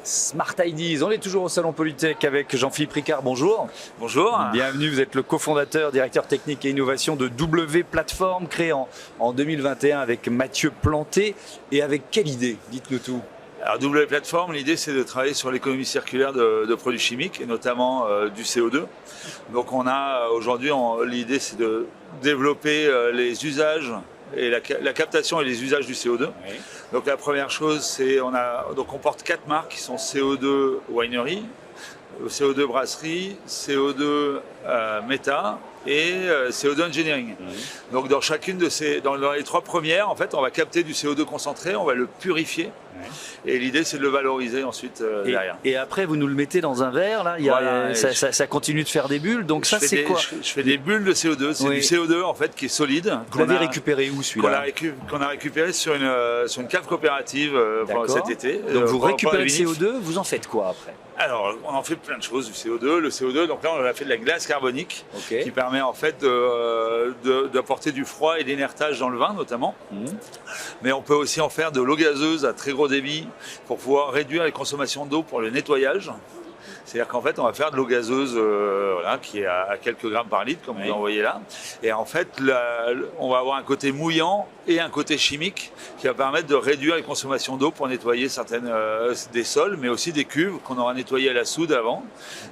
Smart Ideas, on est toujours au Salon Polytech avec Jean-Philippe Ricard, bonjour. Bonjour. Bienvenue, vous êtes le cofondateur, directeur technique et innovation de W Platform, créé en 2021 avec Mathieu Planté. Et avec quelle idée? Dites-nous tout. Alors W Platform, l'idée c'est de travailler sur l'économie circulaire de produits chimiques et notamment du CO2. Donc on a aujourd'hui, l'idée c'est de développer les usages et la captation et les usages du CO2. Oui. Donc la première chose, c'est on porte 4 marques qui sont CO2 Winery, CO2 Brasserie, CO2 Meta et CO2 Engineering. Donc dans chacune de dans les 3 premières, en fait, on va capter du CO2 concentré, on va le purifier. Et l'idée, c'est de le valoriser ensuite derrière. Et après, vous nous le mettez dans un verre, là, Voilà, ça continue de faire des bulles. Donc ça, c'est quoi? Je fais des bulles de CO2. C'est du CO2 en fait qui est solide. Vous l'avez récupéré où celui-là? Qu'on a récupéré sur une cave coopérative cet été. Donc vous récupérez le CO2, vous en faites quoi après? Alors, on en fait plein de choses du CO2. Le CO2, donc là, on a fait de la glace carbonique qui permet en fait d'apporter du froid et d'inertage dans le vin notamment. Mais on peut aussi en faire de l'eau gazeuse à très gros débit pour pouvoir réduire les consommations d'eau pour le nettoyage. C'est-à-dire qu'en fait, on va faire de l'eau gazeuse qui est à quelques grammes par litre, comme vous en voyez là. Et en fait, on va avoir un côté mouillant et un côté chimique qui va permettre de réduire les consommations d'eau pour nettoyer certaines des sols, mais aussi des cuves qu'on aura nettoyées à la soude avant.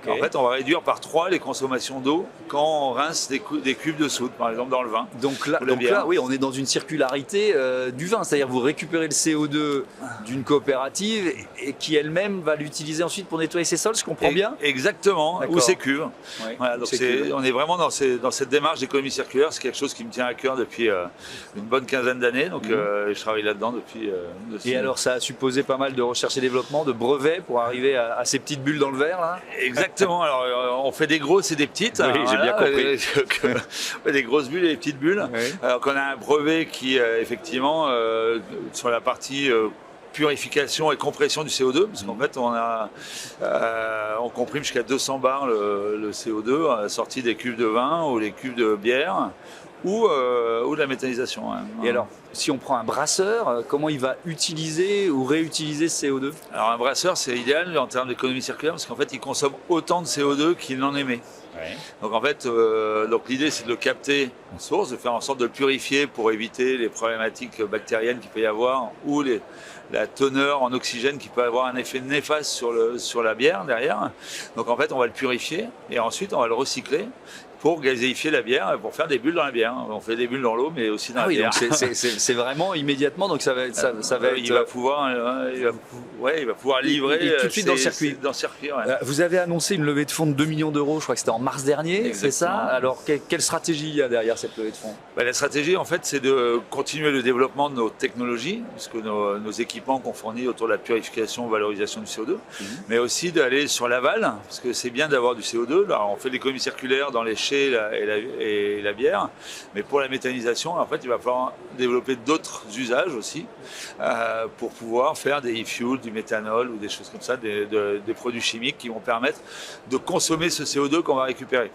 En fait, on va réduire par 3 les consommations d'eau quand on rince des cuves de soude, par exemple dans le vin. Donc là, oui, on est dans une circularité du vin, c'est-à-dire vous récupérez le CO2 d'une coopérative et qui elle-même va l'utiliser ensuite pour nettoyer ses sols, je comprends bien? Exactement, ou ses cuves. Oui, voilà, donc on est vraiment dans cette démarche d'économie circulaire, c'est quelque chose qui me tient à cœur depuis une bonne quinzaine d'années, donc je travaille là-dedans depuis. Et alors ça a supposé pas mal de recherche et développement, de brevets pour arriver à ces petites bulles dans le verre là? Exactement, alors on fait des grosses et des petites. Oui, j'ai bien compris. On fait des grosses bulles et des petites bulles. Oui. Alors qu'on a un brevet qui effectivement sur la partie purification et compression du CO2, parce qu'en fait on comprime jusqu'à 200 bars le CO2 à la sortie des cuves de vin ou les cuves de bière ou de la méthanisation. Et alors, si on prend un brasseur, comment il va utiliser ou réutiliser ce CO2? Alors un brasseur, c'est idéal en termes d'économie circulaire, parce qu'en fait il consomme autant de CO2 qu'il en émet. Donc en fait, l'idée c'est de le capter en source, de faire en sorte de le purifier pour éviter les problématiques bactériennes qu'il peut y avoir ou la teneur en oxygène qui peut avoir un effet néfaste sur la bière derrière. Donc en fait, on va le purifier et ensuite on va le recycler pour gazéifier la bière et pour faire des bulles dans la bière. On fait des bulles dans l'eau, mais aussi dans la bière. C'est vraiment immédiatement, donc ça va être. Il va pouvoir livrer tout de suite dans le circuit. Vous avez annoncé une levée de fonds de 2 millions d'euros, je crois que c'était en mars dernier, c'est ça? Alors quelle stratégie il y a derrière cette levée de fonds? La stratégie, en fait, c'est de continuer le développement de nos technologies, parce que nos équipements qu'on fournit autour de la purification, valorisation du CO2, mais aussi d'aller sur l'aval, parce que c'est bien d'avoir du CO2. Là, on fait de l'économie circulaire dans les chais et la bière, mais pour la méthanisation, en fait, il va falloir développer d'autres usages aussi pour pouvoir faire des e-fuels, du méthanol ou des choses comme ça, des produits chimiques qui vont permettre de consommer ce CO2 qu'on va récupérer.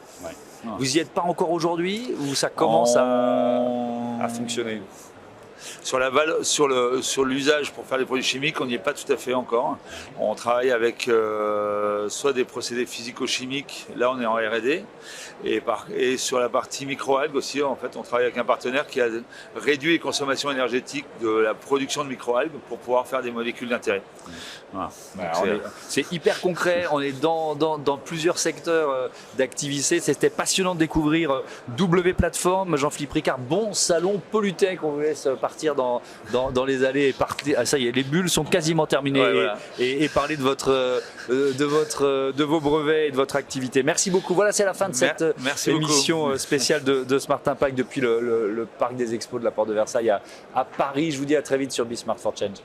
Vous n'y êtes pas encore aujourd'hui ou ça commence à fonctionner? Sur l'usage pour faire des produits chimiques, on n'y est pas tout à fait encore. On travaille avec soit des procédés physico-chimiques, là on est en R&D, et sur la partie microalgues aussi, en fait, on travaille avec un partenaire qui a réduit les consommations énergétiques de la production de microalgues pour pouvoir faire des molécules d'intérêt. C'est hyper concret, on est dans plusieurs secteurs d'activité. C'était passionnant de découvrir W Platform. Jean-Philippe Ricard, bon salon Polytech. On vous laisse partir dans les allées et partir. Ah, ça y est, les bulles sont quasiment terminées et parler de vos brevets et de votre activité. Merci beaucoup. Voilà, c'est la fin de cette émission spéciale de Smart Impact depuis le parc des expos de la Porte de Versailles à Paris. Je vous dis à très vite sur Be Smart for Change.